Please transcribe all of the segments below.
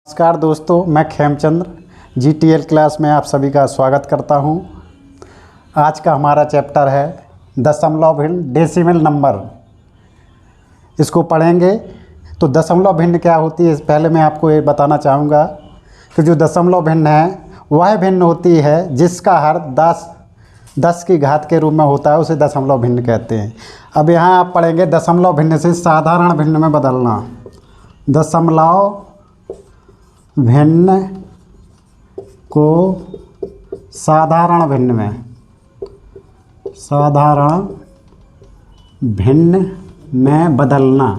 नमस्कार दोस्तों, मैं खेमचंद्र जीटीएल क्लास में आप सभी का स्वागत करता हूं। आज का हमारा चैप्टर है दशमलव भिन्न डेसिमल नंबर। इसको पढ़ेंगे तो दशमलव भिन्न क्या होती है, पहले मैं आपको ये बताना चाहूँगा कि जो दशमलव भिन्न है वह भिन्न होती है जिसका हर 10 की घात के रूप में होता है, उसे दशमलव भिन्न कहते हैं। अब यहाँ आप पढ़ेंगे दशमलव भिन्न से साधारण भिन्न में बदलना। दशमलव भिन्न को साधारण भिन्न में बदलना।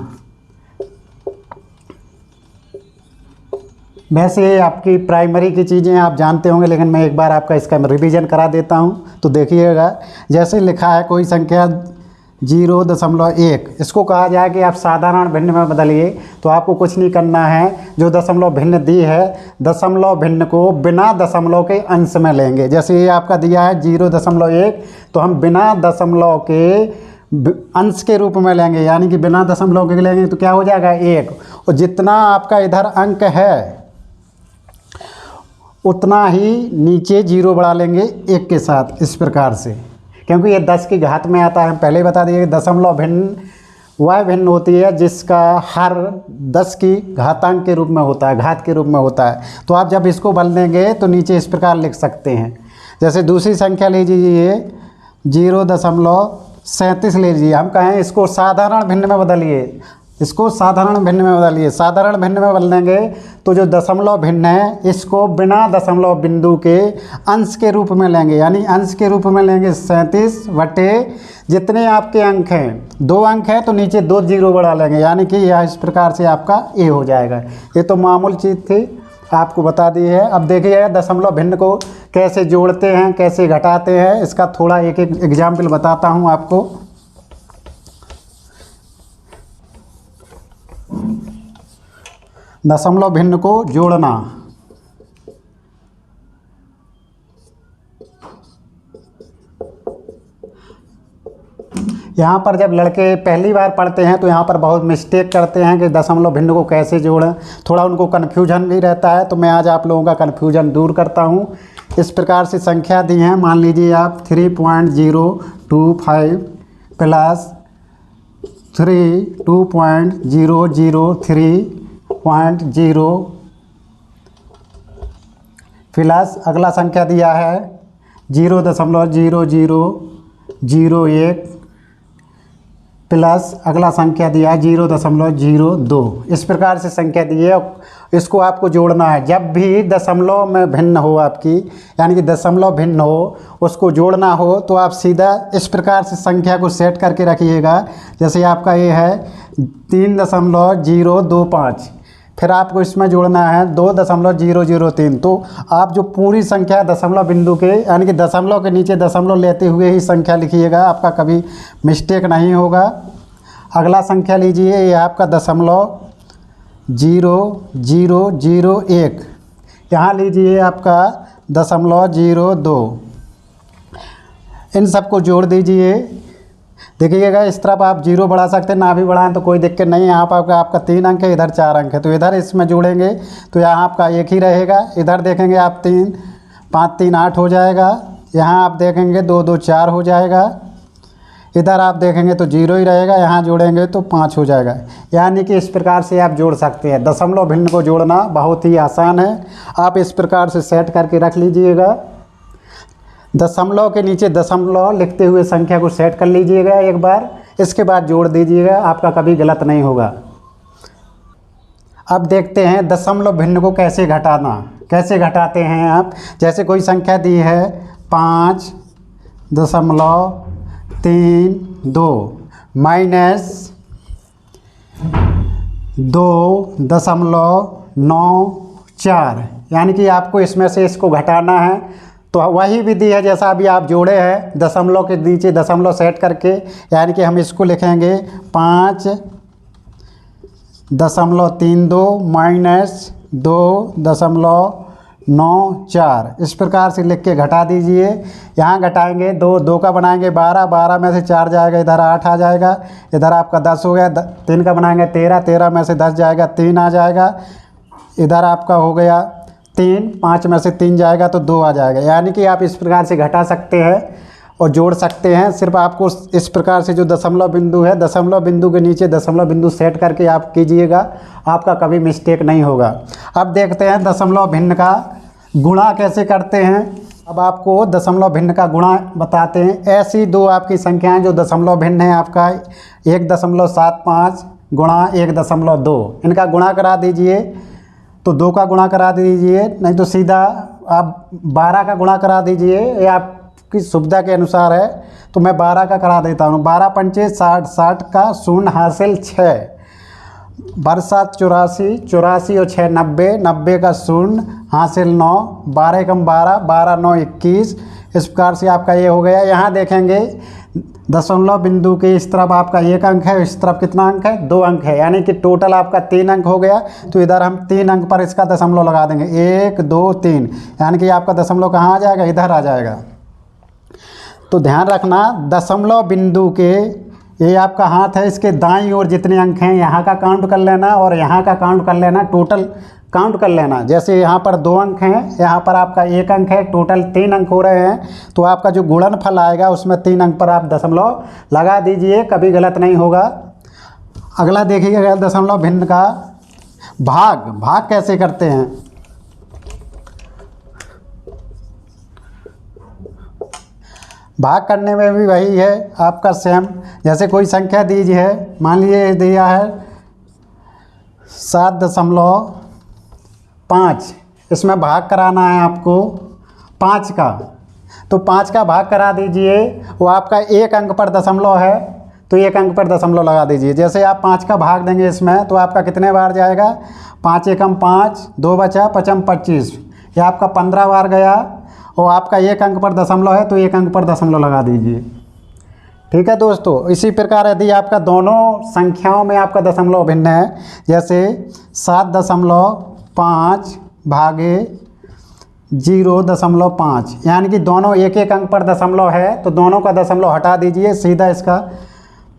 वैसे आपकी प्राइमरी की चीज़ें आप जानते होंगे, लेकिन मैं एक बार आपका इसका रिवीजन करा देता हूँ तो देखिएगा। जैसे लिखा है कोई संख्या 0.1, इसको कहा जाए कि आप साधारण भिन्न में बदलिए, तो आपको कुछ नहीं करना है। जो दशमलव भिन्न दी है, दशमलव भिन्न को बिना दशमलव के अंश में लेंगे। जैसे ये आपका दिया है 0.1, तो हम बिना दशमलव के अंश के रूप में लेंगे, यानी कि बिना दशमलव के लेंगे तो क्या हो जाएगा 1। और जितना आपका इधर अंक है उतना ही नीचे 0 बढ़ा लेंगे 1 के साथ, इस प्रकार से, क्योंकि ये 10 की घात में आता है। पहले बता दिए दशमलव भिन्न वह भिन्न होती है जिसका हर 10 की घातांक के रूप में होता है, घात के रूप में होता है। तो आप जब इसको बदल देंगे तो नीचे इस प्रकार लिख सकते हैं। जैसे दूसरी संख्या लीजिए 0.37 लीजिए, हम कहें इसको साधारण भिन्न में बदलिए, इसको साधारण भिन्न में बदलिए। साधारण भिन्न में बदल देंगे तो जो दशमलव भिन्न है इसको बिना दशमलव बिंदु के अंश के रूप में लेंगे, यानी अंश के रूप में लेंगे 37 बटे जितने आपके अंक हैं, 2 अंक हैं तो नीचे 2 0 बढ़ा लेंगे, यानी कि यह इस प्रकार से आपका ए हो जाएगा। ये तो मामूल चीज़ थी, आपको बता दी है। अब देखिए दशमलव भिन्न को कैसे जोड़ते हैं, कैसे घटाते हैं, इसका थोड़ा एक एग्जाम्पल बताता हूँ आपको। दशमलव भिन्न को जोड़ना। यहाँ पर जब लड़के पहली बार पढ़ते हैं तो यहाँ पर बहुत मिस्टेक करते हैं कि दशमलव भिन्न को कैसे जोड़ें, थोड़ा उनको कन्फ्यूजन भी रहता है। तो मैं आज आप लोगों का कन्फ्यूजन दूर करता हूँ। इस प्रकार से संख्या दी है, मान लीजिए आप 3.025 प्लस 2.003.0 प्लस अगला संख्या दिया है 0.0001 प्लस अगला संख्या दिया है 0.02। इस प्रकार से संख्या दी है, इसको आपको जोड़ना है। जब भी दशमलव में भिन्न हो आपकी, यानी कि दशमलव भिन्न हो, उसको जोड़ना हो तो आप सीधा इस प्रकार से संख्या को सेट करके रखिएगा। जैसे आपका ये है 3.025, फिर आपको इसमें जोड़ना है 2.003। तो आप जो पूरी संख्या दशमलव बिंदु के, यानी कि दशमलव के नीचे दशमलव लेते हुए ही संख्या लिखिएगा, आपका कभी मिस्टेक नहीं होगा। अगला संख्या लीजिए, ये आपका 0.0001, यहाँ लीजिए आपका 0.02। इन सबको जोड़ दीजिए। देखिएगा इस तरफ आप 0 बढ़ा सकते हैं, ना भी बढ़ाएं तो कोई दिक्कत नहीं है। यहाँ पर आपका 3 अंक है, इधर 4 अंक है, तो इधर इसमें जोड़ेंगे तो यहाँ आपका 1 ही रहेगा। इधर देखेंगे आप 3 5 3 8 हो जाएगा। यहाँ आप देखेंगे 2 2 4 हो जाएगा। इधर आप देखेंगे तो 0 ही रहेगा, यहाँ जोड़ेंगे तो 5 हो जाएगा। यानी कि इस प्रकार से आप जोड़ सकते हैं। दशमलव भिन्न को जोड़ना बहुत ही आसान है, आप इस प्रकार से सेट करके रख लीजिएगा। दशमलव के नीचे दशमलव लिखते हुए संख्या को सेट कर लीजिएगा एक बार, इसके बाद जोड़ दीजिएगा, आपका कभी गलत नहीं होगा। अब देखते हैं दशमलव भिन्न को कैसे घटाना। कैसे घटाते हैं आप, जैसे कोई संख्या दी है 5.32 माइनस 2.94, यानी कि आपको इसमें से इसको घटाना है। तो वही विधि है जैसा अभी आप जोड़े हैं, दशमलव के नीचे दशमलव सेट करके, यानी कि हम इसको लिखेंगे 5.32 माइनस 2.94, इस प्रकार से लिख के घटा दीजिए। यहाँ घटाएंगे 2 का बनाएंगे 12 में से 4 जाएगा, इधर 8 आ जाएगा, इधर आपका 10 हो गया, 3 का बनाएंगे 13 में से 10 जाएगा 3 आ जाएगा, इधर आपका हो गया 3, 5 में से 3 जाएगा तो 2 आ जाएगा। यानी कि आप इस प्रकार से घटा सकते हैं और जोड़ सकते हैं। सिर्फ आपको इस प्रकार से जो दशमलव बिंदु है, दशमलव बिंदु के नीचे दशमलव बिंदु सेट करके आप कीजिएगा, आपका कभी मिस्टेक नहीं होगा। अब देखते हैं दशमलव भिन्न का गुणा कैसे करते हैं। अब आपको दशमलव भिन्न का गुणा बताते हैं। ऐसी दो आपकी संख्याएं जो दशमलव भिन्न है, आपका 1.75 गुणा 1.2, इनका गुणा करा दीजिए तो 2 का गुणा करा दीजिए, नहीं तो सीधा आप 12 का गुणा करा दीजिए, ये आपकी सुविधा के अनुसार है। तो मैं 12 का करा देता हूँ। 12 पंचे 60, 60 का शून्य हासिल 6, 7 84, 84 और 6 90, 90 का शून्य हासिल 9, 12 कम 12, 12 9 21। इस प्रकार से आपका ये हो गया। यहाँ देखेंगे दशमलव बिंदु के इस तरफ आपका 1 अंक है, इस तरफ कितना अंक है, 2 अंक है, यानी कि टोटल आपका 3 अंक हो गया। तो इधर हम 3 अंक पर इसका दशमलव लगा देंगे, 1 2 3, यानी कि आपका दशमलव कहाँ आ जाएगा, इधर आ जाएगा। तो ध्यान रखना दशमलव बिंदु के, ये आपका हाथ है, इसके दाईं ओर जितने अंक हैं यहाँ का काउंट कर लेना और यहाँ का काउंट कर लेना, टोटल काउंट कर लेना। जैसे यहाँ पर 2 अंक हैं, यहाँ पर आपका 1 अंक है, टोटल 3 अंक हो रहे हैं। तो आपका जो गुणनफल आएगा उसमें 3 अंक पर आप दशमलव लगा दीजिए, कभी गलत नहीं होगा। अगला देखिएगा दशमलव भिन्न का भाग। भाग कैसे करते हैं। भाग करने में भी वही है आपका सेम। जैसे कोई संख्या दीजिए है, मान लीजिए दिया है 7.5, इसमें भाग कराना है आपको 5 का, तो 5 का भाग करा दीजिए। वो आपका 1 अंक पर दशमलव है, तो 1 अंक पर दशमलव लगा दीजिए। जैसे आप 5 का भाग देंगे इसमें, तो आपका कितने बार जाएगा, 5 एकम 5, 2 बचा, 5 25, ये आपका 15 बार गया। और आपका 1 अंक पर दशमलव है, तो 1 अंक पर दशमलव लगा दीजिए। ठीक है दोस्तों। इसी प्रकार यदि आपका दोनों संख्याओं में आपका दशमलव भिन्न है, जैसे 7.5 भागे 0.5, यानी कि दोनों 1 अंक पर दशमलव है, तो दोनों का दशमलव हटा दीजिए, सीधा इसका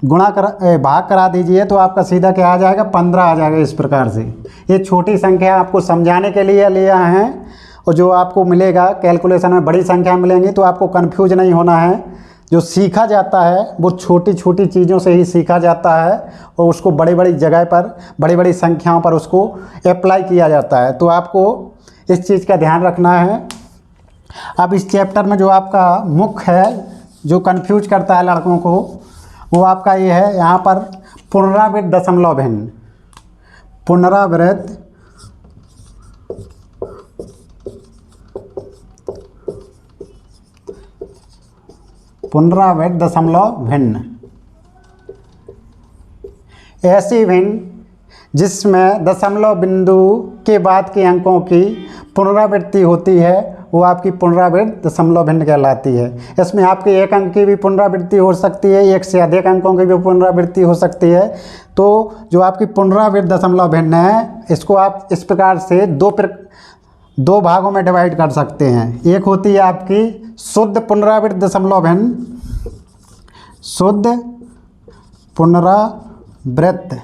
भाग करा दीजिए, तो आपका सीधा क्या आ जाएगा, 15 आ जाएगा। इस प्रकार से ये छोटी संख्या आपको समझाने के लिए लिया है, और जो आपको मिलेगा कैलकुलेशन में बड़ी संख्या मिलेंगी, तो आपको कंफ्यूज नहीं होना है। जो सीखा जाता है वो छोटी छोटी चीज़ों से ही सीखा जाता है, और उसको बड़ी बड़ी जगह पर, बड़ी बड़ी संख्याओं पर उसको अप्लाई किया जाता है। तो आपको इस चीज़ का ध्यान रखना है। अब इस चैप्टर में जो आपका मुख्य है, जो कंफ्यूज करता है लड़कों को, वो आपका ये है, यहाँ पर पुनरावृत्त दशमलव भिन्न। पुनरावृत्त दशमलव भिन्न, ऐसी भिन्न जिसमें दशमलव बिंदु के बाद के अंकों की पुनरावृत्ति होती है, वो आपकी पुनरावृत्त दशमलव भिन्न कहलाती है। इसमें आपके 1 अंक की भी पुनरावृत्ति हो सकती है, 1 से अधिक अंकों की भी पुनरावृत्ति हो सकती है। तो जो आपकी पुनरावृत्त दशमलव भिन्न है, इसको आप इस प्रकार से दो भागों में डिवाइड कर सकते हैं। एक होती है आपकी शुद्ध पुनरावृत्त दशमलव भिन्न, शुद्ध पुनरावृत्त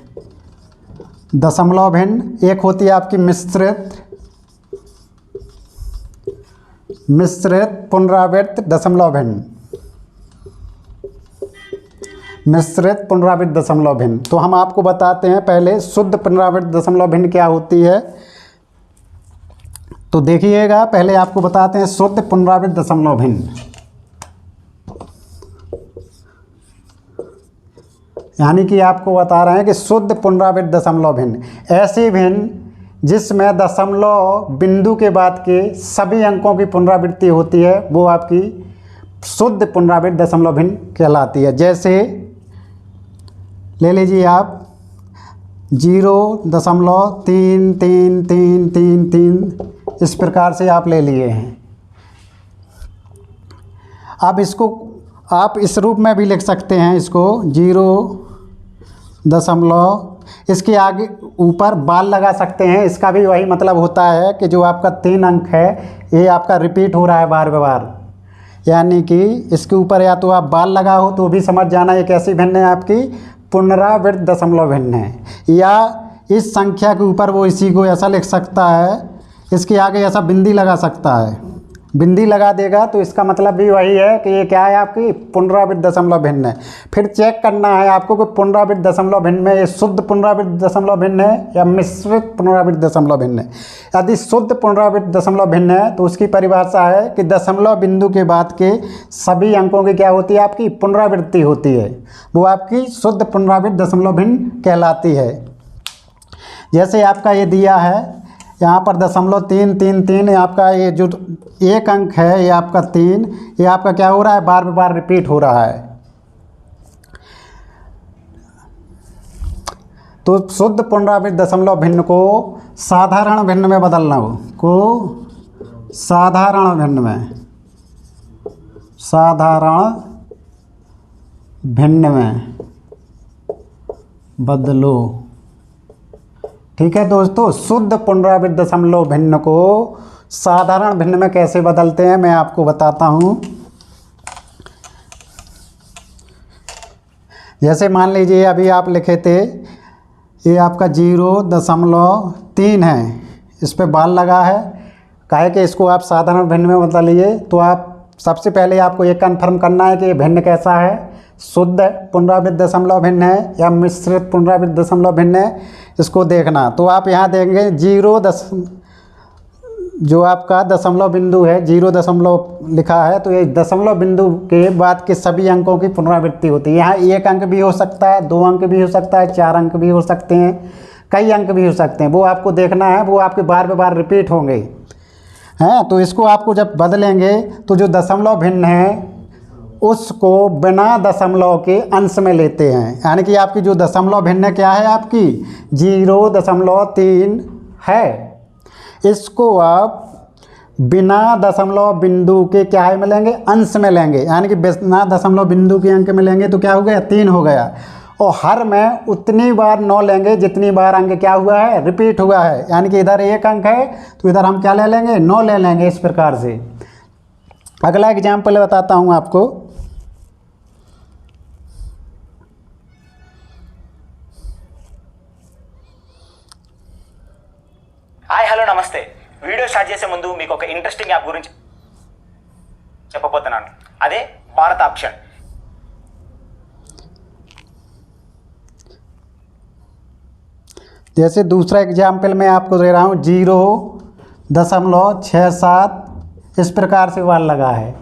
दशमलव भिन्न। एक होती है आपकी मिश्रित पुनरावृत्त दशमलव भिन्न, मिश्रित पुनरावृत्त दशमलव भिन्न। तो हम आपको बताते हैं पहले शुद्ध पुनरावृत्त दशमलव भिन्न क्या होती है। तो देखिएगा, पहले आपको बताते हैं शुद्ध पुनरावृत्त दशमलव भिन्न, यानी कि आपको बता रहे हैं कि शुद्ध पुनरावृत्त दशमलव भिन्न ऐसी भिन्न जिसमें दशमलव बिंदु के बाद के सभी अंकों की पुनरावृत्ति होती है, वो आपकी शुद्ध पुनरावृत्त दशमलव भिन्न कहलाती है। जैसे ले लीजिए आप 0.333333, इस प्रकार से आप ले लिए हैं। अब इसको आप इस रूप में भी लिख सकते हैं, इसको 0. इसके आगे ऊपर बाल लगा सकते हैं। इसका भी वही मतलब होता है कि जो आपका 3 अंक है, ये आपका रिपीट हो रहा है बार बार, यानी कि इसके ऊपर या तो आप बाल लगाओ तो भी समझ जाना ये कैसी भिन्न है, आपकी पुनरावृत्त दशमलव भिन्न है। या इस संख्या के ऊपर वो इसी को ऐसा लिख सकता है, इसके आगे ऐसा बिंदी लगा सकता है। बिंदी लगा देगा तो इसका मतलब भी वही है कि ये क्या है, आपकी पुनरावृत्त दशमलव भिन्न है। फिर चेक करना है आपको कि पुनरावृत्त दशमलव भिन्न में ये शुद्ध पुनरावृत्त दशमलव भिन्न है या मिश्रित पुनरावृत्त दशमलव भिन्न है। यदि शुद्ध पुनरावृत्त दशमलव भिन्न है तो उसकी परिभाषा है कि दशमलव बिंदु के बाद के सभी अंकों की क्या होती है, आपकी पुनरावृत्ति होती है, वो आपकी शुद्ध पुनरावृत्त दशमलव भिन्न कहलाती है। जैसे आपका ये दिया है यहाँ पर 0.333, आपका ये जो एक अंक है ये आपका 3, ये आपका क्या हो रहा है, बार बार रिपीट हो रहा है। तो शुद्ध पुनरावृत्त दशमलव भिन्न को साधारण भिन्न में बदलना हो, को साधारण भिन्न में, साधारण भिन्न में बदलो। ठीक है दोस्तों, शुद्ध पुनरावृत्त दशमलव भिन्न को साधारण भिन्न में कैसे बदलते हैं मैं आपको बताता हूं। जैसे मान लीजिए अभी आप लिखे थे ये आपका 0.3 है, इस पे बाल लगा है, काहे कि इसको आप साधारण भिन्न में बदलिए। तो आप सबसे पहले आपको ये कन्फर्म करना है कि ये भिन्न कैसा है, शुद्ध पुनरावृत्त दशमलव भिन्न है या मिश्रित पुनरावृत्त दशमलव भिन्न है, इसको देखना। तो आप यहाँ देंगे जो आपका दशमलव बिंदु है 0 लिखा है, तो ये दशमलव बिंदु के बाद के सभी अंकों की पुनरावृत्ति होती है। यहाँ एक अंक भी हो सकता है, 2 अंक भी हो सकता है, 4 अंक भी हो सकते हैं, कई अंक भी हो सकते हैं, वो आपको देखना है, वो आपके बार बार रिपीट होंगे हैं। तो इसको आपको जब बदलेंगे तो जो दशमलव भिन्न है उसको बिना दशमलव के अंश में लेते हैं, यानी कि आपकी जो दशमलव भिन्न क्या है, आपकी 0.3 है, इसको आप बिना दशमलव बिंदु के क्या है मिलेंगे, अंश में लेंगे, यानी कि बिना दशमलव बिंदु के अंक में लेंगे तो क्या हो गया, 3 हो गया। और हर में उतनी बार 9 लेंगे जितनी बार अंक क्या हुआ है, रिपीट हुआ है, यानी कि इधर 1 अंक है तो इधर हम क्या ले लेंगे, 9 ले लेंगे। इस प्रकार से अगला एग्जाम्पल बताता हूँ आपको। హాయ్ హలో నమస్తే. వీడియో స్టార్ట్ చేసే ముందు మీకు ఒక ఇంట్రెస్టింగ్ యాప్ గురించి చెప్పబోతున్నాను, అదే భారత ఆప్షన్। जैसे दूसरा एग्जाम्पल मैं आपको दे रहा हूँ 0.67, इस प्रकार से वाल लगा है,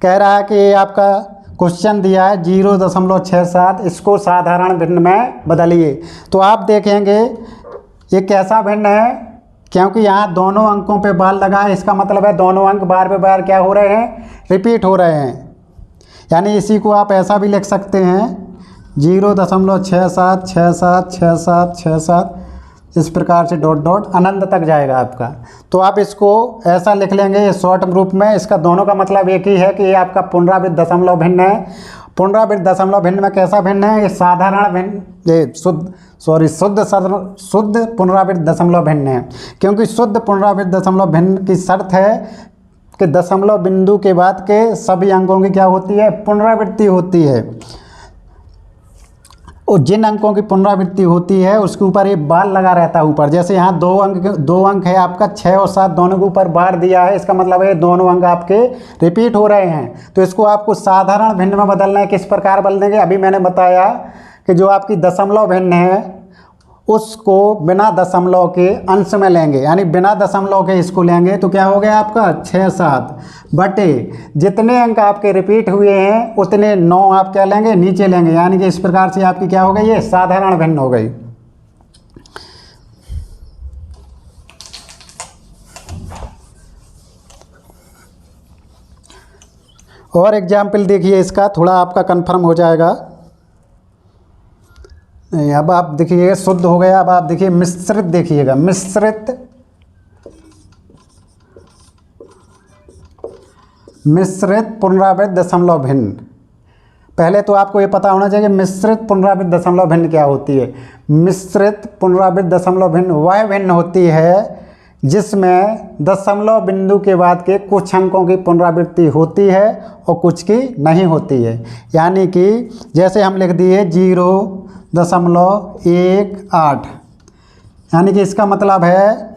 कह रहा है कि ये आपका क्वेश्चन दिया है 0.67, इसको साधारण भिन्न में बदलिए। तो आप देखेंगे ये कैसा भिन्न है, क्योंकि यहाँ दोनों अंकों पे बाल लगा है, इसका मतलब है दोनों अंक बार बार क्या हो रहे हैं, रिपीट हो रहे हैं। यानी इसी को आप ऐसा भी लिख सकते हैं 0.67676767, इस प्रकार से डॉट डॉट अनंत तक जाएगा आपका। तो आप इसको ऐसा लिख लेंगे ये शॉर्ट रूप में, इसका दोनों का मतलब एक ही है कि ये आपका पुनरावृत्त दशमलव भिन्न है। पुनरावृत्त दशमलव भिन्न में कैसा भिन्न है, ये साधारण भिन्न, ये शुद्ध पुनरावृत्त दशमलव भिन्न है, क्योंकि शुद्ध पुनरावृत्त दशमलव भिन्न की शर्त है कि दशमलव बिंदु के बाद के सभी अंकों की क्या होती है, पुनरावृत्ति होती है। और जिन अंकों की पुनरावृत्ति होती है उसके ऊपर ये बाल लगा रहता है ऊपर। जैसे यहाँ 2 अंक है आपका, 6 और 7 दोनों के ऊपर बार दिया है, इसका मतलब है दोनों अंक आपके रिपीट हो रहे हैं। तो इसको आपको साधारण भिन्न में बदलना है। किस प्रकार बदलेंगे, अभी मैंने बताया कि जो आपकी दशमलव भिन्न है उसको बिना दशमलव के अंश में लेंगे, यानी बिना दशमलव के इसको लेंगे तो क्या हो गया आपका 6-7 बटे जितने अंक आपके रिपीट हुए हैं उतने 9 आप क्या लेंगे, नीचे लेंगे, यानी कि इस प्रकार से आपकी क्या हो गई, ये साधारण भिन्न हो गई। और एग्जाम्पल देखिए, इसका थोड़ा आपका कंफर्म हो जाएगा। नहीं, अब आप देखिए शुद्ध हो गया। अब आप देखिए मिश्रित, देखिएगा मिश्रित पुनरावृत्त दशमलव भिन्न। पहले तो आपको ये पता होना चाहिए मिश्रित पुनरावृत्त दशमलव भिन्न क्या होती है। मिश्रित पुनरावृत्त दशमलव भिन्न वह भिन्न होती है जिसमें दशमलव बिंदु के बाद के कुछ अंकों की पुनरावृत्ति होती है और कुछ की नहीं होती है। यानी कि जैसे हम लिख दिए 0.18, यानी कि इसका मतलब है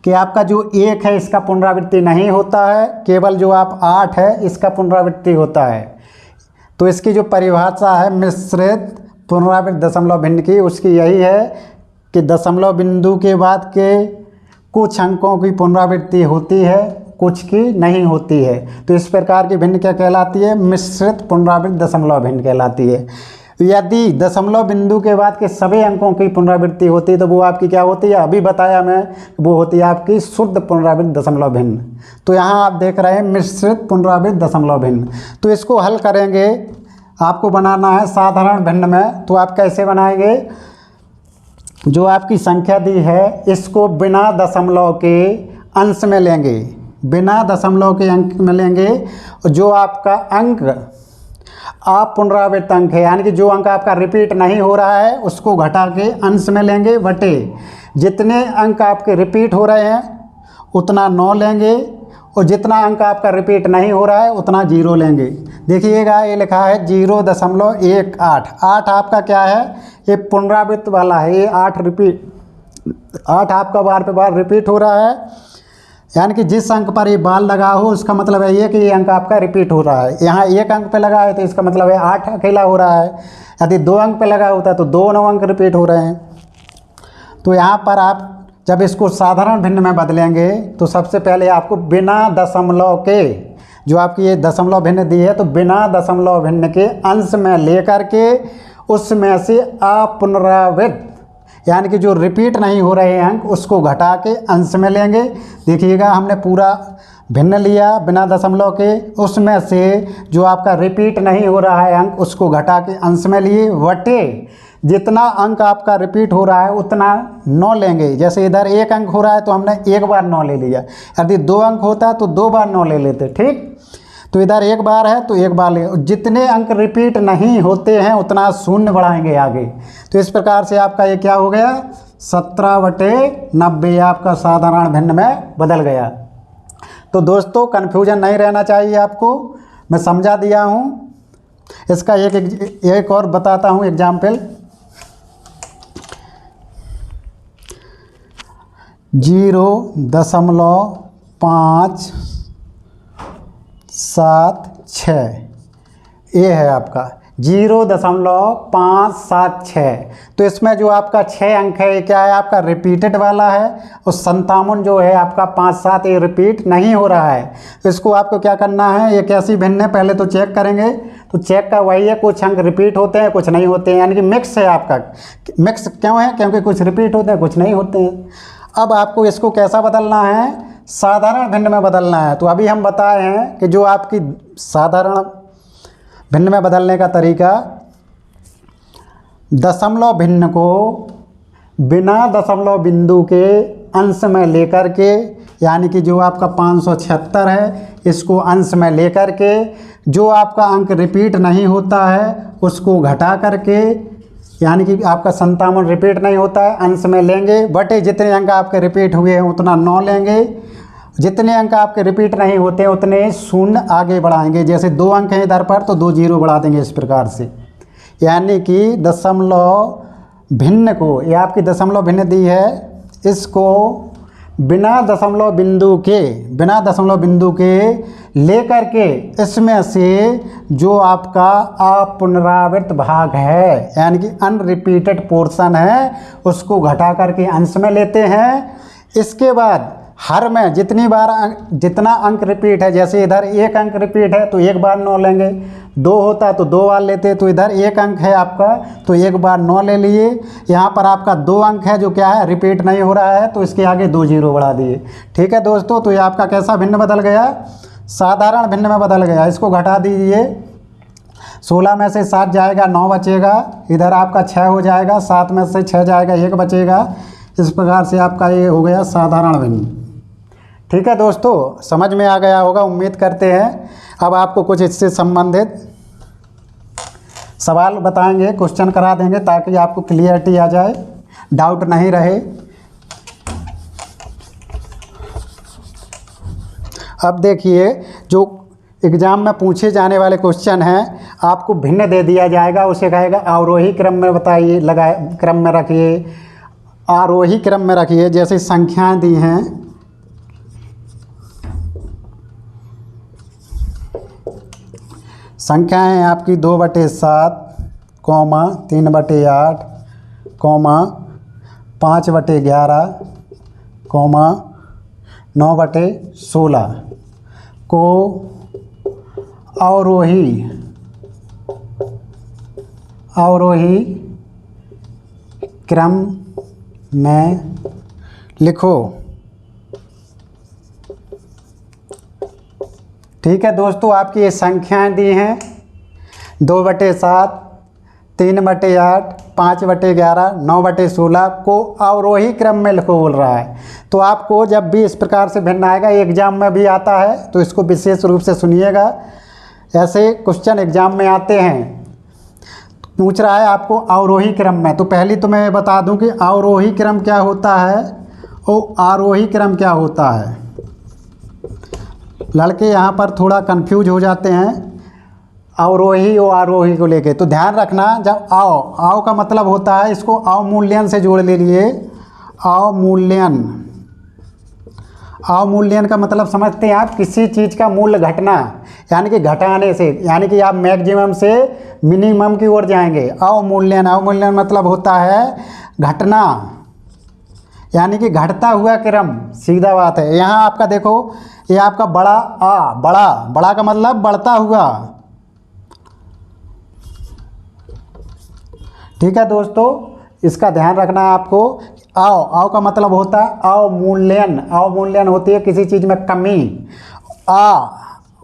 कि आपका जो 1 है इसका पुनरावृत्ति नहीं होता है, केवल जो आप 8 है इसका पुनरावृत्ति होता है। तो इसकी जो परिभाषा है मिश्रित पुनरावृत्त दशमलव भिन्न की, उसकी यही है कि दशमलव बिंदु के बाद के कुछ अंकों की पुनरावृत्ति होती है, कुछ की नहीं होती है। तो इस प्रकार की भिन्न क्या कहलाती है? मिश्रित पुनरावृत्त दशमलव भिन्न कहलाती है। यदि दशमलव बिंदु के बाद के सभी अंकों की पुनरावृत्ति होती है तो वो आपकी क्या होती है? अभी बताया मैं, वो होती है आपकी शुद्ध पुनरावृत्त दशमलव भिन्न। तो यहाँ आप देख रहे हैं मिश्रित पुनरावृत्त दशमलव भिन्न। तो इसको हल करेंगे, आपको बनाना है साधारण भिन्न में। तो आप कैसे बनाएंगे? जो आपकी संख्या दी है इसको बिना दशमलव के अंश में लेंगे, बिना दशमलव के अंक में लेंगे। जो आपका अंक अपुनरावृत्त अंक है, यानी कि जो अंक आपका रिपीट नहीं हो रहा है उसको घटा के अंश में लेंगे, बटे जितने अंक आपके रिपीट हो रहे हैं उतना 9 लेंगे, और जितना अंक आपका रिपीट नहीं हो रहा है उतना 0 लेंगे। देखिएगा ये लिखा है 0.18। 8 आपका क्या है? ये पुनरावृत्त वाला है, ये 8 आपका बार पे बार रिपीट हो रहा है। यानी कि जिस अंक पर ये बाल लगा हो उसका मतलब है ये कि ये अंक आपका रिपीट हो रहा है। यहाँ 1 अंक पे लगा है तो इसका मतलब है 8 अकेला हो रहा है। यदि 2 अंक पे लगा होता है तो 2 अंक रिपीट हो रहे हैं। तो यहाँ पर आप जब इसको साधारण भिन्न में बदलेंगे तो सबसे पहले आपको बिना दशमलव के, जो आपकी ये दशमलव भिन्न दी है, तो बिना दशमलव भिन्न के अंश में लेकर के उसमें से अपुनरावृत्त यानी कि जो रिपीट नहीं हो रहे अंक उसको घटा के अंश में लेंगे। देखिएगा हमने पूरा भिन्न लिया बिना दशमलव के, उसमें से जो आपका रिपीट नहीं हो रहा है अंक उसको घटा के अंश में लिए, वटे जितना अंक आपका रिपीट हो रहा है उतना 9 लेंगे। जैसे इधर 1 अंक हो रहा है तो हमने 1 बार 9 ले लिया, यदि 2 अंक होता तो 2 बार 9 ले लेते, ठीक। तो इधर 1 बार है तो 1 बार ले, जितने अंक रिपीट नहीं होते हैं उतना 0 बढ़ाएंगे आगे। तो इस प्रकार से आपका ये क्या हो गया? 17/90 आपका साधारण भिन्न में बदल गया। तो दोस्तों कन्फ्यूजन नहीं रहना चाहिए आपको, मैं समझा दिया हूँ। इसका एक और बताता हूँ एग्जाम्पल। 0.576 ये है आपका 0.576। तो इसमें जो आपका 6 अंक है ये क्या है? आपका रिपीटेड वाला है, और 57 जो है आपका 5-7 ये रिपीट नहीं हो रहा है। तो इसको आपको क्या करना है? ये कैसी भिन्न है पहले तो चेक करेंगे। तो चेक का वही है, कुछ अंक रिपीट होते हैं कुछ नहीं होते हैं, यानी कि मिक्स है आपका। मिक्स क्यों है? क्योंकि कुछ रिपीट होते हैं कुछ नहीं होते हैं। अब आपको इसको कैसा बदलना है? साधारण भिन्न में बदलना है। तो अभी हम बताए हैं कि जो आपकी साधारण भिन्न में बदलने का तरीका, दशमलव भिन्न को बिना दशमलव बिंदु के अंश में लेकर के, यानी कि जो आपका 576 है इसको अंश में लेकर के, जो आपका अंक रिपीट नहीं होता है उसको घटा करके, यानी कि आपका 57 रिपीट नहीं होता है, अंश में लेंगे, बटे जितने अंक आपके रिपीट हुए हैं उतना 9 लेंगे, जितने अंक आपके रिपीट नहीं होते हैं उतने 0 आगे बढ़ाएंगे। जैसे 2 अंक हैं इधर पर तो 2 0 बढ़ा देंगे इस प्रकार से। यानी कि दशमलव भिन्न को, ये आपकी दशमलव भिन्न दी है, इसको बिना दशमलव बिंदु के लेकर के इसमें से जो आपका अपुनरावृत्त भाग है यानी कि अनरिपीटेड पोर्शन है उसको घटा करके अंश में लेते हैं। इसके बाद हर में जितना अंक रिपीट है, जैसे इधर 1 अंक रिपीट है तो 1 बार 9 लेंगे, 2 होता तो 2 बार लेते, तो इधर 1 अंक है आपका तो 1 बार 9 ले लिए। यहाँ पर आपका 2 अंक है जो क्या है? रिपीट नहीं हो रहा है, तो इसके आगे 2 0 बढ़ा दिए। ठीक है दोस्तों, तो ये आपका कैसा भिन्न बदल गया? साधारण भिन्न में बदल गया। इसको घटा दीजिए, 16 में से 7 जाएगा, 9 बचेगा, इधर आपका 6 हो जाएगा, 7 में से 6 जाएगा, 1 बचेगा। इस प्रकार से आपका ये हो गया साधारण भिन्न। ठीक है दोस्तों, समझ में आ गया होगा उम्मीद करते हैं। अब आपको कुछ इससे संबंधित सवाल बताएंगे, क्वेश्चन करा देंगे ताकि आपको क्लियरिटी आ जाए, डाउट नहीं रहे। अब देखिए, जो एग्ज़ाम में पूछे जाने वाले क्वेश्चन हैं, आपको भिन्न दे दिया जाएगा, उसे कहेगा अवरोही क्रम में बताइए, क्रम में रखिए, आरोही क्रम में रखिए। जैसे संख्याएं दी हैं, संख्याएं हैं आपकी 2/7, 3/8, 5/11, 9/16 को अवरोही क्रम में लिखो। ठीक है दोस्तों, आपकी ये संख्याएं दी हैं 2/7, 3/8, 5/11, 9/16 को अवरोही क्रम में लिखो बोल रहा है। तो आपको जब भी इस प्रकार से भिन्न आएगा, एग्जाम में भी आता है, तो इसको विशेष रूप से सुनिएगा। ऐसे क्वेश्चन एग्जाम में आते हैं। पूछ रहा है आपको अवरोही क्रम में, तो पहले तो मैं बता दूं कि अवरोही क्रम क्या होता है और आरोही क्रम क्या होता है। लड़के यहाँ पर थोड़ा कंफ्यूज हो जाते हैं अवरोही और आरोही को लेके। तो ध्यान रखना, जब आओ का मतलब होता है, इसको अवमूल्यन से जोड़ ले लिए। अवमूल्यन का मतलब समझते हैं आप, किसी चीज़ का मूल्य घटना, यानी कि घटाने से, यानी कि आप मैक्सिमम से मिनिमम की ओर जाएंगे। अवमूल्यन मतलब होता है घटना, यानी कि घटता हुआ क्रम, सीधा बात है। यहाँ आपका देखो, ये आपका बड़ा का मतलब बढ़ता हुआ। ठीक है दोस्तों, इसका ध्यान रखना है आपको। आओ का मतलब होता है अवमूल्यन होती है किसी चीज़ में कमी।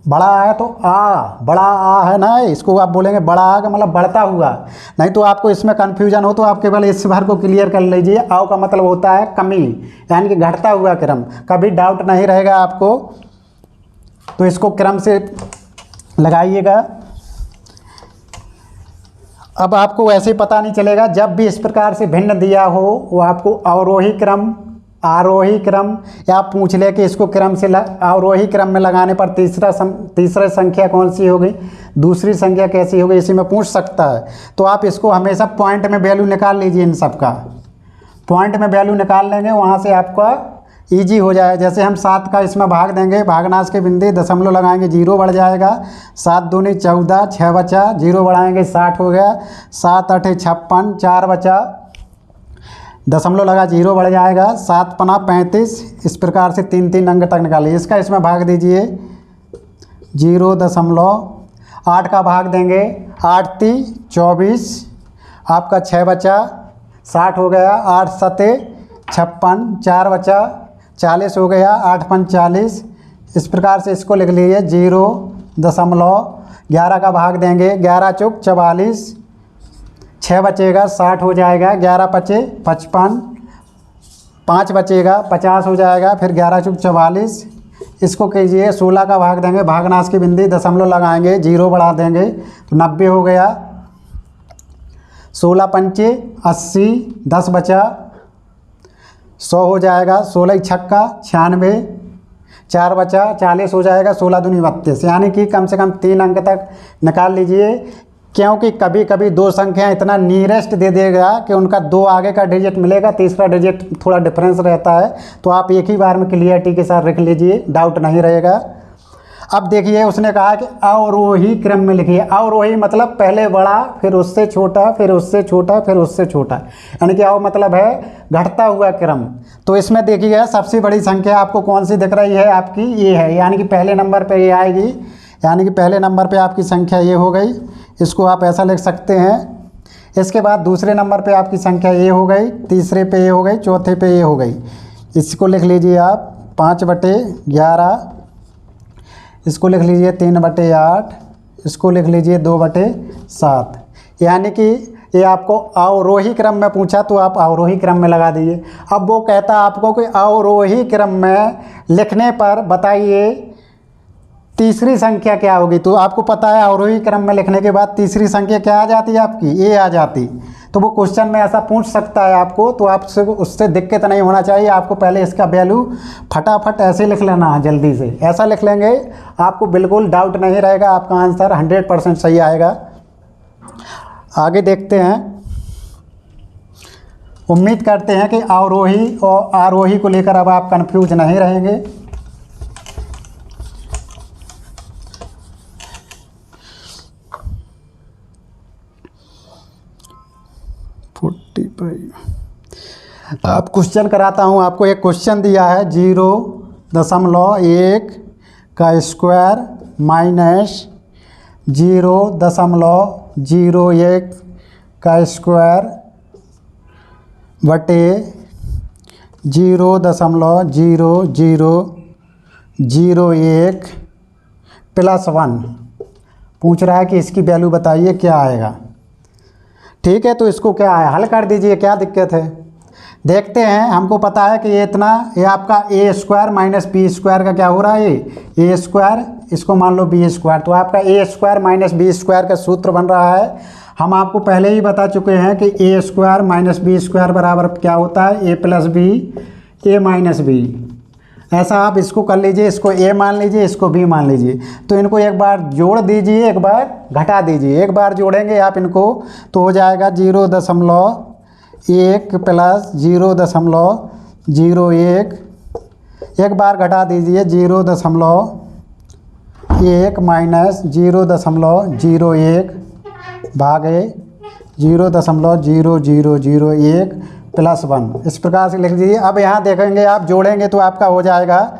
बड़ा है तो बड़ा है ना, इसको आप बोलेंगे बड़ा आ का मतलब बढ़ता हुआ। नहीं तो आपको इसमें कन्फ्यूजन हो तो आप केवल इस बार को क्लियर कर लीजिए। आओ का मतलब होता है कमी, यानी कि घटता हुआ क्रम। कभी डाउट नहीं रहेगा आपको, तो इसको क्रम से लगाइएगा। अब आपको वैसे पता नहीं चलेगा, जब भी इस प्रकार से भिन्न दिया हो, वो आपको अवरोही क्रम, आरोही क्रम, या आप पूछ ले कि इसको क्रम से अवरोही क्रम में लगाने पर तीसरा संख्या कौन सी होगी, दूसरी संख्या कैसी होगी, इसी में पूछ सकता है। तो आप इसको हमेशा पॉइंट में वैल्यू निकाल लीजिए। इन सब का पॉइंट में वैल्यू निकाल लेंगे, वहाँ से आपका ईजी हो जाए। जैसे हम 7 का इसमें भाग देंगे, भागनाश के बिंदु दशमलव लगाएंगे, 0 बढ़ जाएगा। 7 दूनी 14, 6 बचा, 0 बढ़ाएंगे 60 हो गया। 7 8 56, 4 बचा, दशमलव लगा 0 बढ़ जाएगा। 7 पना 35। इस प्रकार से 3 अंक तक निकालिए। इसका इसमें भाग दीजिए 0.8 का भाग देंगे, 8 3 24, आपका 6 बचा, 60 हो गया। 8 7 56, 4 बचा, 40 हो गया। 8 5 40। इस प्रकार से इसको लिख लीजिए 0.11 का भाग देंगे, 11 चौक 44, 6 बचेगा, 60 हो जाएगा। 11 5 55, 5 बचेगा, 50 हो जाएगा। फिर 11 चौक 44, इसको कीजिए 16 का भाग देंगे, भागनाश की बिंदी दशमलव लगाएंगे, 0 बढ़ा देंगे तो 90 हो गया। 16 पंचे 80, 10 बचा, 100 हो जाएगा। 16 छक्का 96, 4 बचा, 40 हो जाएगा। 16 दूनी 32, यानी कि कम से कम 3 अंक तक निकाल लीजिए। क्योंकि कभी कभी दो संख्या इतना नियरेस्ट दे देगा कि उनका 2 आगे का डिजिट मिलेगा, तीसरा डिजिट थोड़ा डिफरेंस रहता है। तो आप एक ही बार में क्लियरिटी के साथ रख लीजिए, डाउट नहीं रहेगा। अब देखिए, उसने कहा कि अवरोही क्रम में लिखिए। अवरोही मतलब पहले बड़ा, फिर उससे छोटा, फिर उससे छोटा, फिर उससे छोटा, यानी कि अव मतलब है घटता हुआ क्रम। तो इसमें देखिएगा, सबसे बड़ी संख्या आपको कौन सी दिख रही है, आपकी ये है, यानी कि पहले नंबर पे ये आएगी। यानी कि पहले नंबर पे आपकी संख्या ये हो गई, इसको आप ऐसा लिख सकते हैं। इसके बाद दूसरे नंबर पे आपकी संख्या ये हो गई, तीसरे पे ये हो गई, चौथे पे ये हो गई। इसको लिख लीजिए आप 5/11, इसको लिख लीजिए 3/8, इसको लिख लीजिए 2/7। यानी कि ये आपको अवरोही क्रम में पूछा तो आप अवरोही क्रम में लगा दीजिए। अब वो कहता आपको कि अवरोही क्रम में लिखने पर बताइए तीसरी संख्या क्या होगी। तो आपको पता है अवरोही क्रम में लिखने के बाद तीसरी संख्या क्या आ जाती है, आपकी ए आ जाती। तो वो क्वेश्चन में ऐसा पूछ सकता है आपको, तो आपसे उससे दिक्कत नहीं होना चाहिए। आपको पहले इसका वैल्यू फटाफट ऐसे लिख लेना है, जल्दी से ऐसा लिख लेंगे, आपको बिल्कुल डाउट नहीं रहेगा, आपका आंसर 100% सही आएगा। आगे देखते हैं। उम्मीद करते हैं कि अवरोही और आरोही को लेकर अब आप कंफ्यूज नहीं रहेंगे। आप क्वेश्चन कराता हूँ, आपको एक क्वेश्चन दिया है 0.1 का स्क्वायर माइनस 0.01 का स्क्वायर बटे 0.0001 प्लस 1 पूछ रहा है कि इसकी वैल्यू बताइए क्या आएगा। ठीक है, तो इसको क्या है, हल कर दीजिए, क्या दिक्कत है। देखते हैं, हमको पता है कि ये इतना, ये आपका ए स्क्वायर माइनस बी स्क्वायर का क्या हो रहा है, ए स्क्वायर, इसको मान लो बी स्क्वायर, तो आपका ए स्क्वायर माइनस बी स्क्वायर का सूत्र बन रहा है। हम आपको पहले ही बता चुके हैं कि ए स्क्वायर माइनस बी स्क्वायर बराबर क्या होता है, ए प्लस बी, ए माइनस बी। ऐसा आप इसको कर लीजिए, इसको ए मान लीजिए, इसको बी मान लीजिए। तो इनको एक बार जोड़ दीजिए, एक बार घटा दीजिए। एक बार जोड़ेंगे आप इनको तो हो जाएगा 0.1 प्लस 0.01। एक बार घटा दीजिए 0.1 माइनस 0.01 भागे 0.0001 प्लस 1, इस प्रकार से लिख दीजिए। अब यहाँ देखेंगे आप जोड़ेंगे तो आपका हो जाएगा,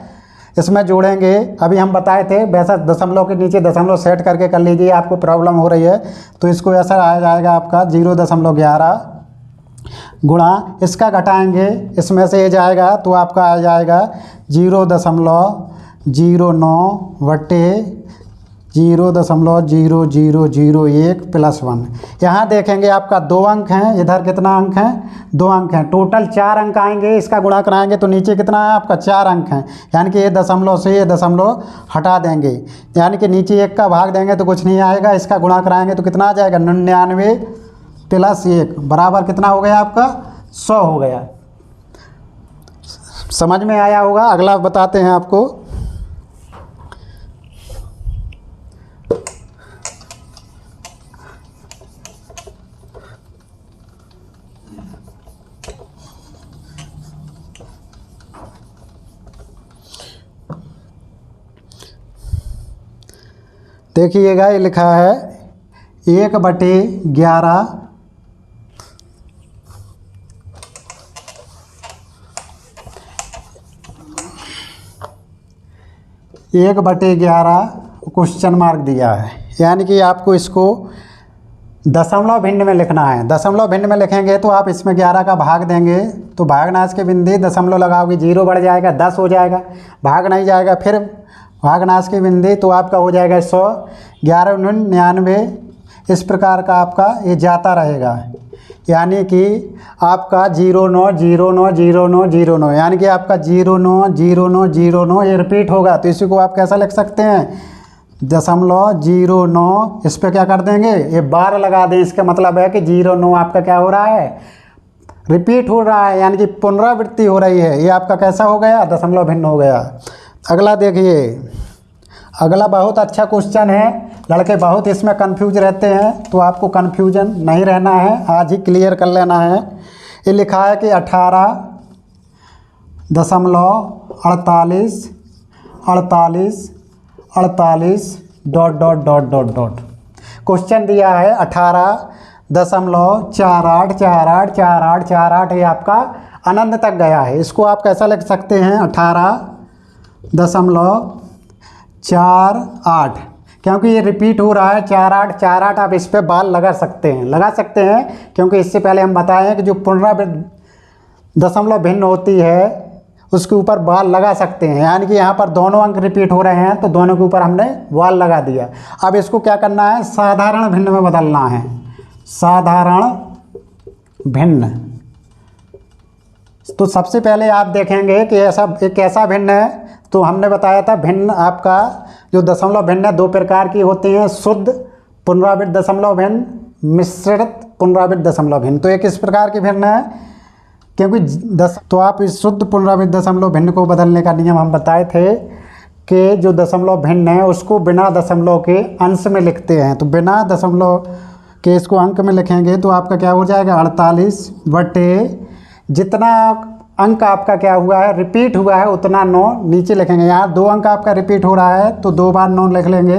इसमें जोड़ेंगे, अभी हम बताए थे वैसा दशमलव के नीचे दशमलव सेट करके कर लीजिए, आपको प्रॉब्लम हो रही है तो इसको ऐसा आ जाएगा आपका 0.11 गुणा, इसका घटाएंगे, इसमें से ये जाएगा तो आपका आ जाएगा 0.0001 बटे 0.0001 प्लस 1। यहाँ देखेंगे आपका 2 अंक हैं, इधर कितना अंक हैं, 2 अंक हैं, टोटल 4 अंक आएंगे। इसका गुणा कराएंगे तो नीचे कितना है आपका 4 अंक हैं, यानी कि ये दशमलव से ये दशमलव हटा देंगे, यानी कि नीचे 1 का भाग देंगे तो कुछ नहीं आएगा। इसका गुणा कराएंगे तो कितना आ जाएगा 99 प्लस 1 बराबर कितना हो गया आपका 100 हो गया। समझ में आया होगा। अगला बताते हैं आपको। देखिएगा, ये लिखा है 1/11 1/11 क्वेश्चन मार्क दिया है, यानी कि आपको इसको दशमलव भिन्न में लिखना है। दशमलव भिन्न में लिखेंगे तो आप इसमें 11 का भाग देंगे तो भागनाश के बिंदु दशमलव लगाओगे 0 बढ़ जाएगा 10 हो जाएगा, भाग नहीं जाएगा, फिर भागनाश के बिंदु तो आपका हो जाएगा 100, 11 99, इस प्रकार का आपका ये जाता रहेगा, यानी कि आपका 09090909, यानी कि आपका 090909 ये रिपीट होगा। तो इसी को आप कैसा लिख सकते हैं 0.09, इस पर क्या कर देंगे ये 12 लगा दें, इसका मतलब है कि 09 आपका क्या हो रहा है, रिपीट हो रहा है, यानी कि पुनरावृत्ति हो रही है। ये आपका कैसा हो गया, दशमलव भिन्न हो गया। अगला देखिए, अगला बहुत अच्छा क्वेश्चन है, लड़के बहुत इसमें कंफ्यूज रहते हैं, तो आपको कंफ्यूजन नहीं रहना है, आज ही क्लियर कर लेना है। ये लिखा है कि 18.48 ... क्वेश्चन दिया है 18.48484848, ये आपका अनंत तक गया है। इसको आप कैसा लिख सकते हैं 18.48, क्योंकि ये रिपीट हो रहा है 4848, आप इस पे बाल लगा सकते हैं, क्योंकि इससे पहले हम बताए हैं कि जो पुनरावृत्ति दशमलव भिन्न होती है उसके ऊपर बाल लगा सकते हैं, यानी कि यहाँ पर दोनों अंक रिपीट हो रहे हैं तो दोनों के ऊपर हमने बाल लगा दिया। अब इसको क्या करना है, साधारण भिन्न में बदलना है, साधारण भिन्न। तो सबसे पहले आप देखेंगे कि एक ऐसा भिन्न है, तो हमने बताया था भिन्न आपका जो दशमलव भिन्न है 2 प्रकार की होती हैं, शुद्ध पुनरावृत्त दशमलव भिन्न, मिश्रित पुनरावृत्त दशमलव भिन्न। तो एक इस प्रकार की भिन्न है, क्योंकि तो आप इस शुद्ध पुनरावृत्त दशमलव भिन्न को बदलने का नियम हम बताए थे कि जो दशमलव भिन्न है उसको बिना दशमलव के अंश में लिखते हैं। तो बिना दशमलव के इसको अंक में लिखेंगे तो आपका क्या हो जाएगा 48/11 जितना अंक आपका क्या हुआ है रिपीट हुआ है उतना 9 नीचे लिखेंगे। यहाँ 2 अंक आपका रिपीट हो रहा है तो 2 बार 9 लिख लेंगे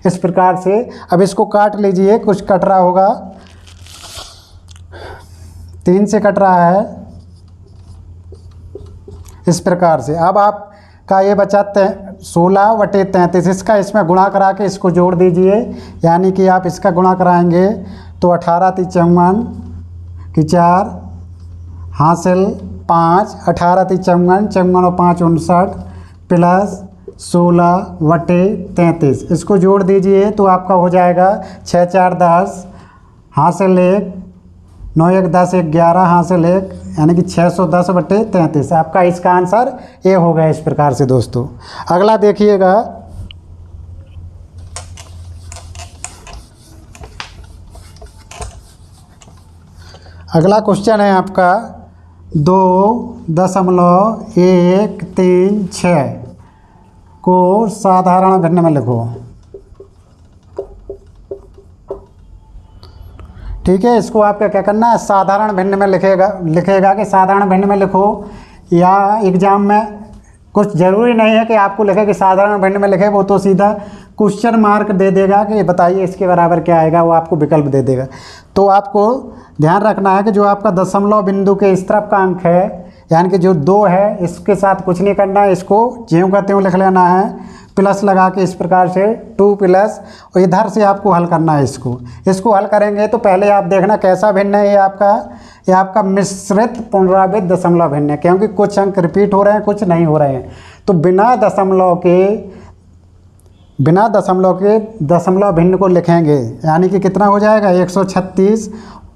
इस प्रकार से। अब इसको काट लीजिए, कुछ कट रहा होगा, 3 से कट रहा है इस प्रकार से। अब आपका ये बचा 16/33, इसका इसमें गुणा करा के इसको जोड़ दीजिए, यानी कि आप इसका गुणा कराएंगे तो 18 × 54 की 4 हासिल 5, 18 × 54, 54 और 5 59 प्लस 16/33, इसको जोड़ दीजिए तो आपका हो जाएगा 6 × 4 = 10 हासिल 1, 9 × 1 = 10, 1 = 11 हासिल 1, यानी कि 610/33। आपका इसका आंसर ए हो गया इस प्रकार से दोस्तों। अगला देखिएगा, अगला क्वेश्चन है आपका 2.136 को साधारण भिन्न में लिखो। ठीक है, इसको आपका क्या करना है, साधारण भिन्न में लिखेगा कि साधारण भिन्न में लिखो, या एग्जाम में कुछ ज़रूरी नहीं है कि आपको लिखे कि साधारण भिन्न में लिखे, वो तो सीधा क्वेश्चन मार्क दे देगा कि बताइए इसके बराबर क्या आएगा, वो आपको विकल्प दे देगा। तो आपको ध्यान रखना है कि जो आपका दशमलव बिंदु के इस तरफ का अंक है, यानी कि जो 2 है, इसके साथ कुछ नहीं करना है, इसको ज्यों का त्यों लिख लेना है, प्लस लगा के इस प्रकार से 2 प्लस, और इधर से आपको हल करना है इसको हल करेंगे तो पहले आप देखना कैसा भिन्न है ये आपका मिश्रित पुनरावृत्त दशमलव भिन्न है, क्योंकि कुछ अंक रिपीट हो रहे हैं, कुछ नहीं हो रहे हैं। तो बिना दशमलव के दशमलव भिन्न को लिखेंगे, यानी कि कितना हो जाएगा 136,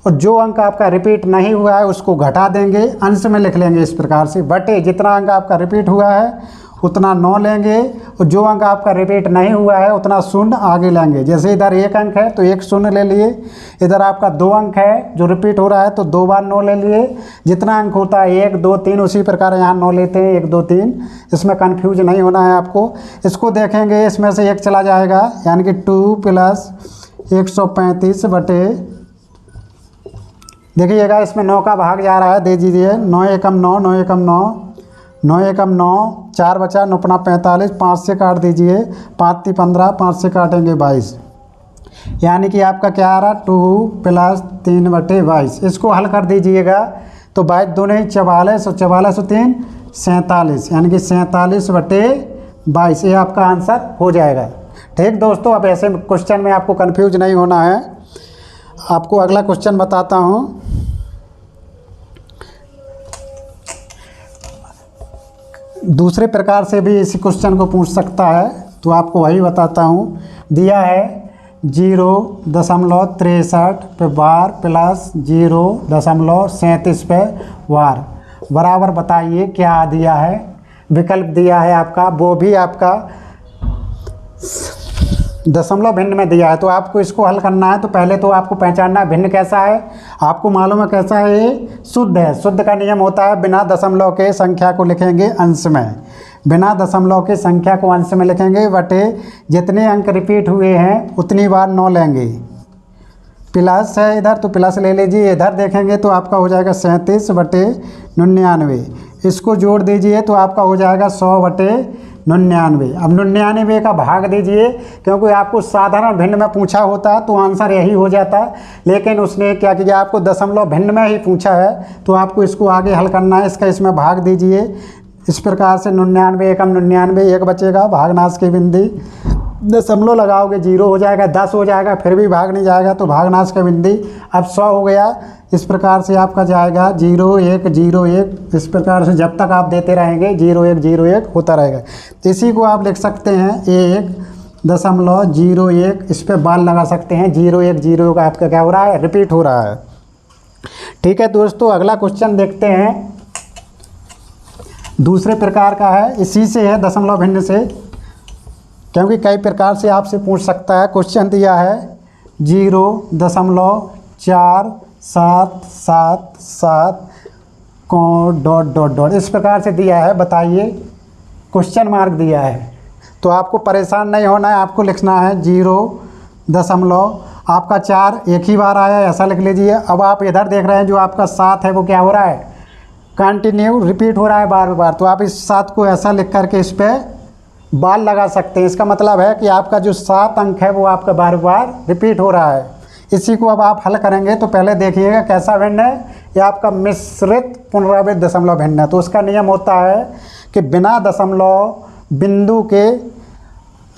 और जो अंक आपका रिपीट नहीं हुआ है उसको घटा देंगे, अंश में लिख लेंगे इस प्रकार से, बटे जितना अंक आपका रिपीट हुआ है उतना 9 लेंगे, और जो अंक आपका रिपीट नहीं हुआ है उतना शून्य आगे लेंगे। जैसे इधर 1 अंक है तो 1 शून्य ले लिए, इधर आपका 2 अंक है जो रिपीट हो रहा है तो 2 बार 9 ले लिए, जितना अंक होता है 1 2 3 उसी प्रकार यहाँ 9 लेते हैं, 1 2 3, इसमें कन्फ्यूज नहीं होना है आपको। इसको देखेंगे, इसमें से 1 चला जाएगा, यानी कि 2 प्लस 135 बटे, देखिएगा इसमें 9 का भाग जा रहा है, दे दीजिए, 9 एकम 9, 9 एकम 9, 9 एकम 9, 4 बचा, 9 × 45, 5 से काट दीजिए, 5 × 15, 5 से काटेंगे 22, यानी कि आपका क्या आ रहा 2 प्लस 3/22। इसको हल कर दीजिएगा तो 22 दूनी 44, और 44 और 3 47, यानी कि 47/22, ये आपका आंसर हो जाएगा। ठीक दोस्तों, अब ऐसे क्वेश्चन में आपको कन्फ्यूज नहीं होना है। आपको अगला क्वेश्चन बताता हूँ। दूसरे प्रकार से भी इसी क्वेश्चन को पूछ सकता है, तो आपको वही बताता हूँ। दिया है 0.63 पे वार प्लस 0.37 पे वार, बराबर बताइए क्या दिया है। विकल्प दिया है आपका, वो भी आपका दशमलव भिन्न में दिया है। तो आपको इसको हल करना है तो पहले तो आपको पहचानना है भिन्न कैसा है। आपको मालूम है कैसा है, ये शुद्ध है। शुद्ध का नियम होता है बिना दशमलव के संख्या को लिखेंगे अंश में, बिना दशमलव के संख्या को अंश में लिखेंगे, बटे जितने अंक रिपीट हुए हैं उतनी बार 9 लेंगे। प्लस है इधर तो प्लस ले लीजिए, इधर देखेंगे तो आपका हो जाएगा 37/99। इसको जोड़ दीजिए तो आपका हो जाएगा 100/99। अब 99 का भाग दीजिए, क्योंकि आपको साधारण भिन्न में पूछा होता तो आंसर यही हो जाता, लेकिन उसने क्या किया, आपको दशमलव भिन्न में ही पूछा है तो आपको इसको आगे हल करना है। इसका इसमें भाग दीजिए इस प्रकार से, 99 एकम 99, 1 बचेगा, भागनाश की बिंदी, दशमलव लगाओगे 0 हो जाएगा, 10 हो जाएगा, फिर भी भाग नहीं जाएगा तो भागनाश का बिंदी। अब 100 हो गया, इस प्रकार से आपका जाएगा 0 1 0 1, इस प्रकार से जब तक आप देते रहेंगे 0 1 0 1 होता रहेगा। तो इसी को आप लिख सकते हैं 1.01, इस पर बाल लगा सकते हैं, 0 1 0 का आपका क्या हो रहा है, रिपीट हो रहा है। ठीक है दोस्तों, अगला क्वेश्चन देखते हैं। दूसरे प्रकार का है, इसी से है दशमलव भिन्न से, क्योंकि कई प्रकार से आपसे पूछ सकता है। क्वेश्चन दिया है 0.4777 को ... इस प्रकार से दिया है, बताइए, क्वेश्चन मार्क दिया है। तो आपको परेशान नहीं होना है, आपको लिखना है 0. आपका 4 एक ही बार आया, ऐसा लिख लीजिए। अब आप इधर देख रहे हैं जो आपका 7 है वो क्या हो रहा है, कंटिन्यू रिपीट हो रहा है बार बार, तो आप इस 7 को ऐसा लिख करके इस पर बाल लगा सकते हैं। इसका मतलब है कि आपका जो 7 अंक है वो आपका बार बार रिपीट हो रहा है। इसी को अब आप हल करेंगे तो पहले देखिएगा कैसा भिन्न है। यह आपका मिश्रित पुनरावृत्त दशमलव भिन्न है। तो उसका नियम होता है कि बिना दशमलव बिंदु के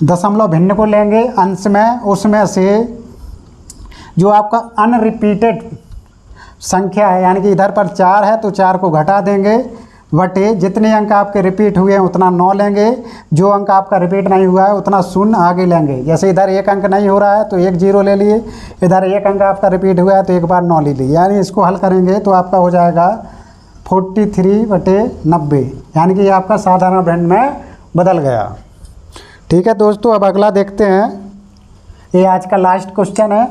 दशमलव भिन्न को लेंगे अंश में, उसमें से जो आपका अनरिपीटेड संख्या है, यानी कि इधर पर 4 है तो 4 को घटा देंगे, बटे जितने अंक आपके रिपीट हुए हैं उतना 9 लेंगे, जो अंक आपका रिपीट नहीं हुआ है उतना 0 आगे लेंगे। जैसे इधर 1 अंक नहीं हो रहा है तो 1 0 ले लिए, इधर 1 अंक आपका रिपीट हुआ है तो एक बार 9 ले लिए। यानी इसको हल करेंगे तो आपका हो जाएगा 43/90, यानी कि ये आपका साधारण भिन्न में बदल गया। ठीक है दोस्तों, अब अगला देखते हैं। ये आज का लास्ट क्वेश्चन है।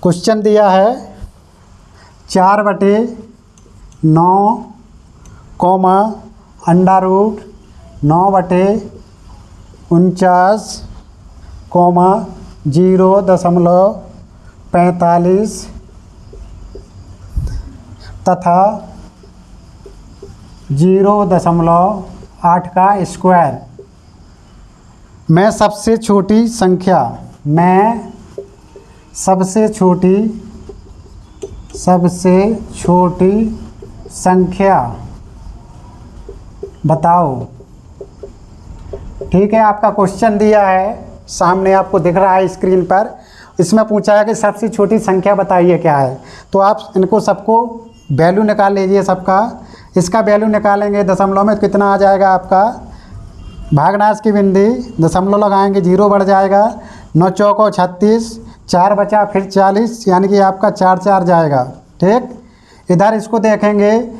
क्वेश्चन दिया है 4/9 कोमा √ 9/49 कोमा 0.45 तथा 0.8 का स्क्वायर में सबसे छोटी संख्या बताओ। ठीक है, आपका क्वेश्चन दिया है, सामने आपको दिख रहा है स्क्रीन पर। इसमें पूछा है कि सबसे छोटी संख्या बताइए क्या है। तो आप इनको सबको वैल्यू निकाल लीजिए सबका। इसका वैल्यू निकालेंगे दशमलव में, कितना आ जाएगा आपका, भागनाश की बिंदी दशमलव लगाएंगे 0 बढ़ जाएगा, 9 चौको 36, 4 बचा फिर 40, यानी कि आपका 4 4 जाएगा। ठीक, इधर इसको देखेंगे,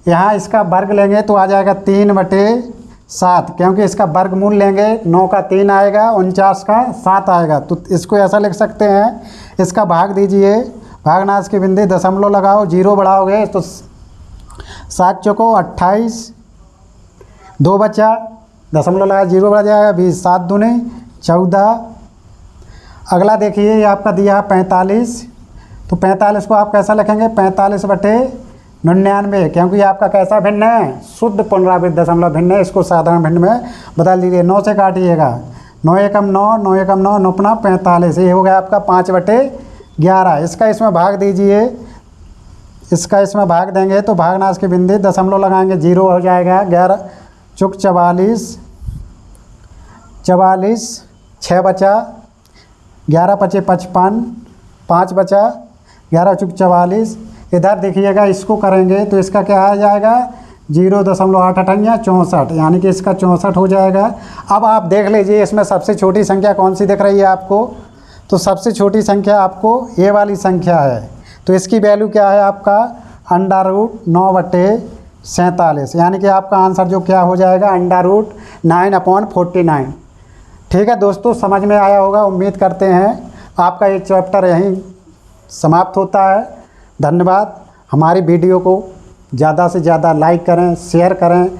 यहाँ इसका वर्ग लेंगे तो आ जाएगा 3/7, क्योंकि इसका वर्गमूल लेंगे 9 का 3 आएगा, 49 का 7 आएगा। तो इसको ऐसा लिख सकते हैं, इसका भाग दीजिए, भागनाश की बिंदी दशमलव लगाओ, 0 बढ़ाओगे तो 7 चौको 28, 2 बचा, दशमलव लगा 0 बढ़ जाएगा 20, 7 दूनी 14। अगला देखिए, ये आपका दिया है 45, तो 45 को आप कैसा लिखेंगे, 45/99, क्योंकि आपका कैसा भिन्न है, शुद्ध पुनरावृत्त दशमलव भिन्न है। इसको साधारण भिन्न में बदल दीजिए, 9 से काटिएगा, 9 एकम 9, 9 एकम 9, 9 अपना 45, ये हो गया आपका 5/11। इसका इसमें भाग दीजिए, इसका इसमें भाग देंगे तो भागनाश की बिंदी दशमलव लगाएंगे 0 हो जाएगा, 11 चुक 44, 6 बचा, 11 पचे 55, 5 बचा, 11 चुक 44। इधर देखिएगा, इसको करेंगे तो इसका क्या आ जाएगा, 0.8 64, यानी कि इसका 64 हो जाएगा। अब आप देख लीजिए इसमें सबसे छोटी संख्या कौन सी दिख रही है आपको, तो सबसे छोटी संख्या आपको ये वाली संख्या है। तो इसकी वैल्यू क्या है आपका, √ 9/47, यानी कि आपका आंसर जो क्या हो जाएगा, √ 9/49। ठीक है दोस्तों, समझ में आया होगा, उम्मीद करते हैं। आपका ये चैप्टर यहीं समाप्त होता है। धन्यवाद। हमारी वीडियो को ज़्यादा से ज़्यादा लाइक करें, शेयर करें